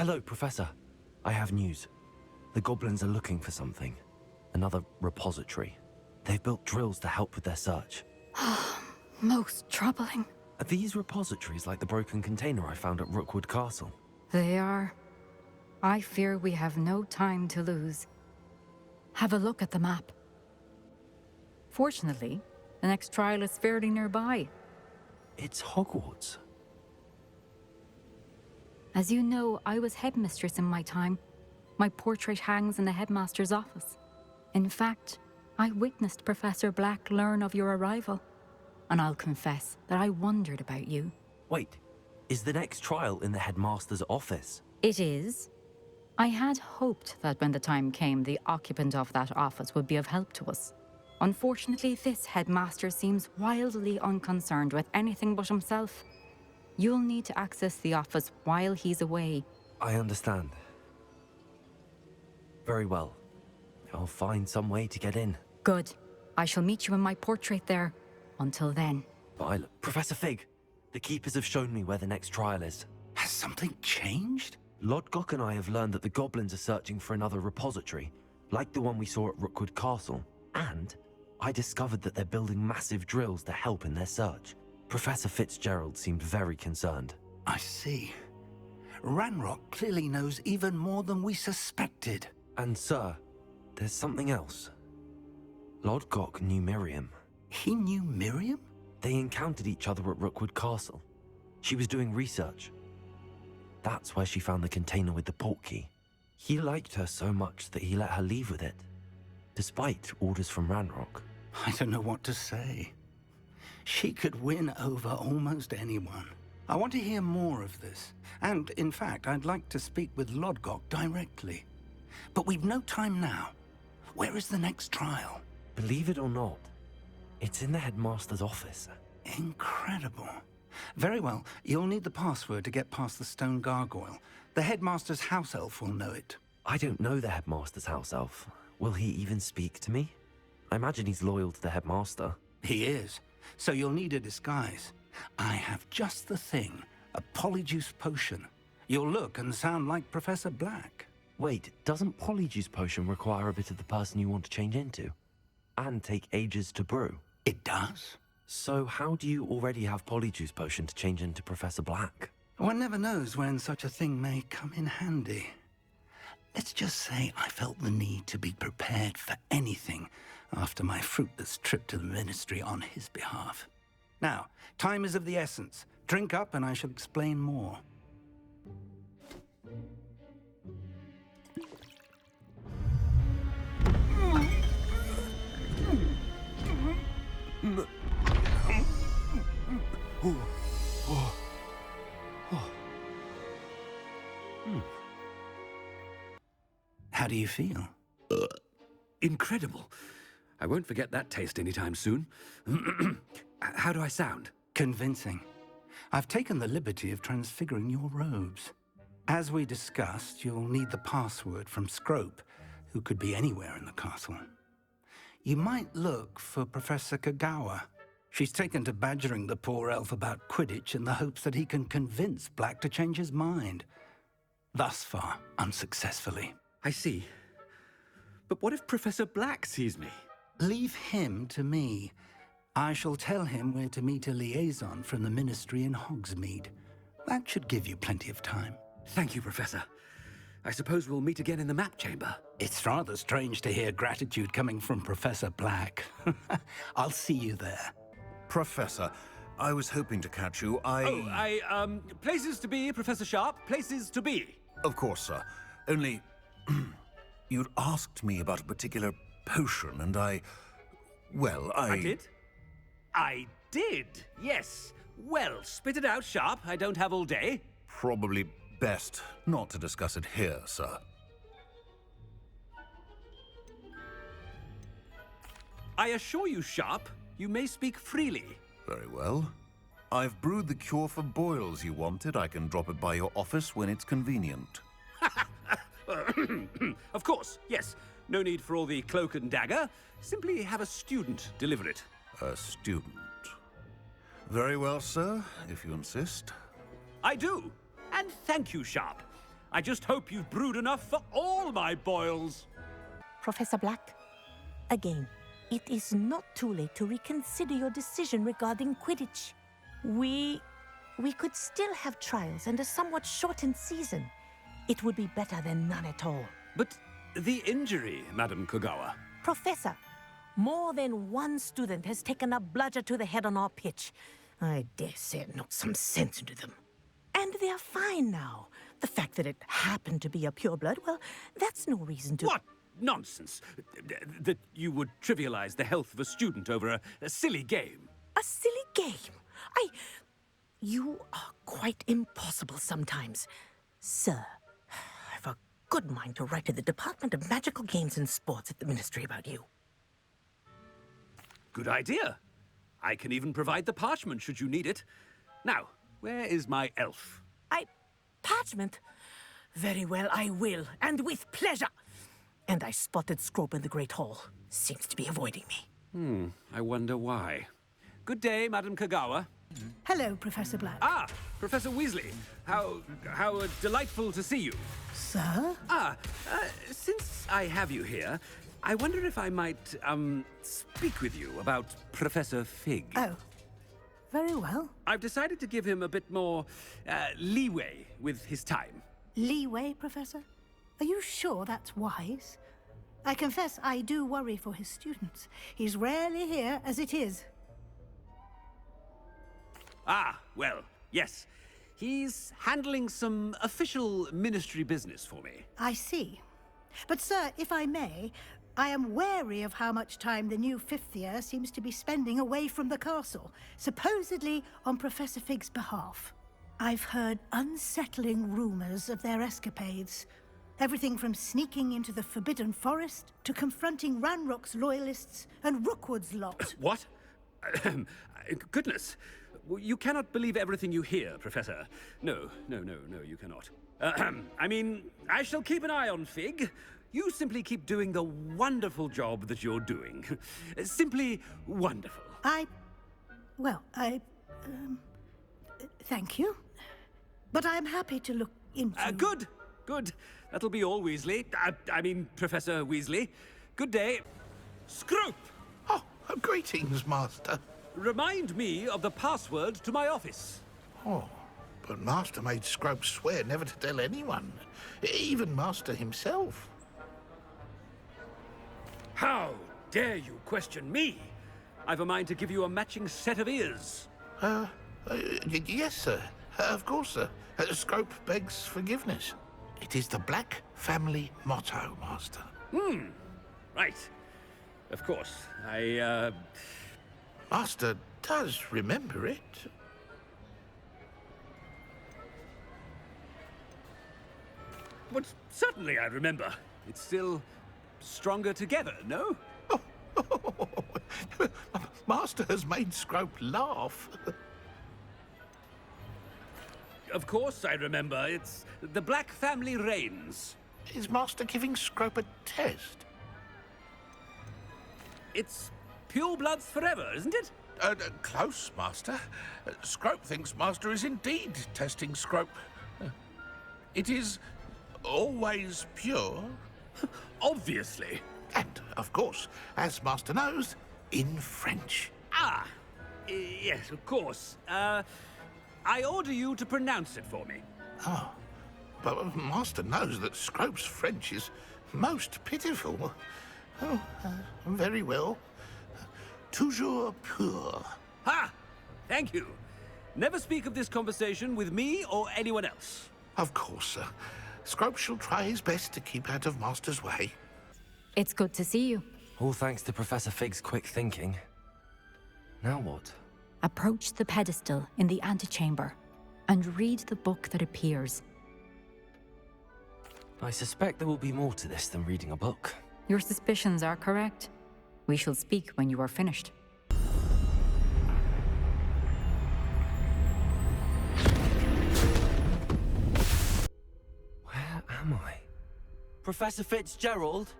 Hello, Professor. I have news. The goblins are looking for something. Another repository. They've built drills to help with their search. Most troubling. Are these repositories like the broken container I found at Rookwood Castle? They are. I fear we have no time to lose. Have a look at the map. Fortunately, the next trial is fairly nearby. It's Hogwarts. As you know, I was headmistress in my time. My portrait hangs in the headmaster's office. In fact, I witnessed Professor Black learn of your arrival. And I'll confess that I wondered about you. Wait, is the next trial in the headmaster's office? It is. I had hoped that when the time came, the occupant of that office would be of help to us. Unfortunately, this headmaster seems wildly unconcerned with anything but himself. You'll need to access the office while he's away. I understand. Very well. I'll find some way to get in. Good. I shall meet you in my portrait there. Until then. Violet. Professor Fig, the keepers have shown me where the next trial is. Has something changed? Lodgok and I have learned that the goblins are searching for another repository, like the one we saw at Rookwood Castle. And I discovered that they're building massive drills to help in their search. Professor Fitzgerald seemed very concerned. I see. Ranrock clearly knows even more than we suspected. And sir, there's something else. Lodgok knew Miriam. He knew Miriam? They encountered each other at Rookwood Castle. She was doing research. That's where she found the container with the portkey. He liked her so much that he let her leave with it, despite orders from Ranrock. I don't know what to say. She could win over almost anyone. I want to hear more of this. And, in fact, I'd like to speak with Lodgok directly. But we've no time now. Where is the next trial? Believe it or not, it's in the headmaster's office. Incredible. Very well. You'll need the password to get past the stone gargoyle. The headmaster's house elf will know it. I don't know the headmaster's house elf. Will he even speak to me? I imagine he's loyal to the headmaster. He is. So you'll need a disguise. I have just the thing. A polyjuice potion. You'll look and sound like Professor Black. Wait, doesn't Polyjuice Potion require a bit of the person you want to change into? And take ages to brew? It does. So how do you already have Polyjuice Potion to change into Professor Black? One never knows when such a thing may come in handy. Let's just say I felt the need to be prepared for anything after my fruitless trip to the Ministry on his behalf. Now, time is of the essence. Drink up and I shall explain more. How do you feel? Incredible. I won't forget that taste anytime soon. How do I sound? Convincing. I've taken the liberty of transfiguring your robes. As we discussed, you'll need the password from Scrope, who could be anywhere in the castle. You might look for Professor Kagawa. She's taken to badgering the poor elf about Quidditch in the hopes that he can convince Black to change his mind. Thus far, unsuccessfully. I see. But what if Professor Black sees me? Leave him to me. I shall tell him where to meet a liaison from the Ministry in Hogsmeade. That should give you plenty of time. Thank you, Professor. I suppose we'll meet again in the map chamber. It's rather strange to hear gratitude coming from Professor Black. I'll see you there. Professor, I was hoping to catch you. Places to be, Professor Sharp. Places to be. Of course, sir. Only, you'd asked me about a particular potion, and I did? I did, yes. Well, spit it out, Sharp. I don't have all day. Probably best not to discuss it here, sir. I assure you, Sharp, you may speak freely. Very well. I've brewed the cure for boils you wanted. I can drop it by your office when it's convenient. Of course, yes. No need for all the cloak and dagger. Simply have a student deliver it. A student. Very well, sir, if you insist. I do. And thank you, Sharp. I just hope you've brewed enough for all my boils. Professor Black, again, it is not too late to reconsider your decision regarding Quidditch. We could still have trials and a somewhat shortened season. It would be better than none at all. But the injury, Madam Kogawa. Professor, more than one student has taken a bludger to the head on our pitch. I dare say it knocked some sense into them. And they're fine now. The fact that it happened to be a pureblood, well, that's no reason to... What nonsense! That you would trivialize the health of a student over a silly game. A silly game? You are quite impossible sometimes. Sir, I've a good mind to write to the Department of Magical Games and Sports at the Ministry about you. Good idea. I can even provide the parchment should you need it. Now, where is my elf? Parchment? Very well, I will, and with pleasure. And I spotted Scrope in the Great Hall. Seems to be avoiding me. I wonder why. Good day, Madam Kogawa. Hello, Professor Black. Ah, Professor Weasley. How delightful to see you. Sir? Since I have you here, I wonder if I might, speak with you about Professor Fig. Oh, very well. I've decided to give him a bit more, leeway with his time. Leeway, Professor? Are you sure that's wise? I confess I do worry for his students. He's rarely here as it is. Ah, well, yes. He's handling some official ministry business for me. I see. But, sir, if I may, I am wary of how much time the new fifth year seems to be spending away from the castle, supposedly on Professor Fig's behalf. I've heard unsettling rumors of their escapades. Everything from sneaking into the Forbidden Forest to confronting Ranrock's loyalists and Rookwood's lot. What? Goodness. You cannot believe everything you hear, Professor. No, you cannot. I mean, I shall keep an eye on Fig. You simply keep doing the wonderful job that you're doing. Simply wonderful. Thank you. But I'm happy to look into... Good. That'll be all, Weasley. I mean, Professor Weasley. Good day. Scrope! Oh, greetings, Master. Remind me of the password to my office. Oh, but Master made Scrope swear never to tell anyone, even Master himself. How dare you question me? I've a mind to give you a matching set of ears. Yes, sir. Of course, sir. Scrope begs forgiveness. It is the Black family motto, Master. Right. Of course. Master does remember it. But certainly I remember. It's still stronger together, no? Master has made Scrope laugh. Of course I remember. It's the Black family reigns. Is Master giving Scrope a test? It's purebloods forever, isn't it? Close, Master. Scrope thinks Master is indeed testing Scrope. It is always pure. Obviously. And, of course, as Master knows, in French. Yes, of course. I order you to pronounce it for me. Oh, but Master knows that Scrope's French is most pitiful. Oh, very well. Toujours pur. Ha! Thank you. Never speak of this conversation with me or anyone else. Of course, sir. Scrope shall try his best to keep out of Master's way. It's good to see you. All thanks to Professor Fig's quick thinking. Now what? Approach the pedestal in the antechamber and read the book that appears. I suspect there will be more to this than reading a book. Your suspicions are correct. We shall speak when you are finished. Where am I? Professor Fitzgerald?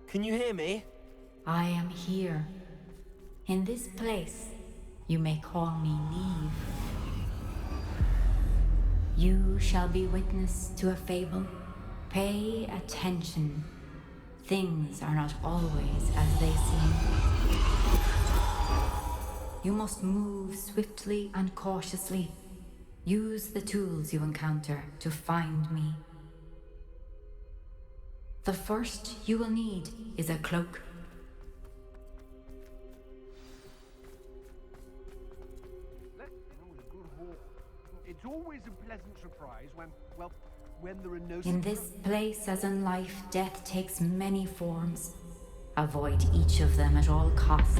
Can you hear me? I am here. In this place, you may call me Neve. You shall be witness to a fable. Pay attention. Things are not always as they seem. You must move swiftly and cautiously. Use the tools you encounter to find me. The first you will need is a cloak. It's always a pleasant surprise when there are no... In this place, as in life, death takes many forms. Avoid each of them at all costs.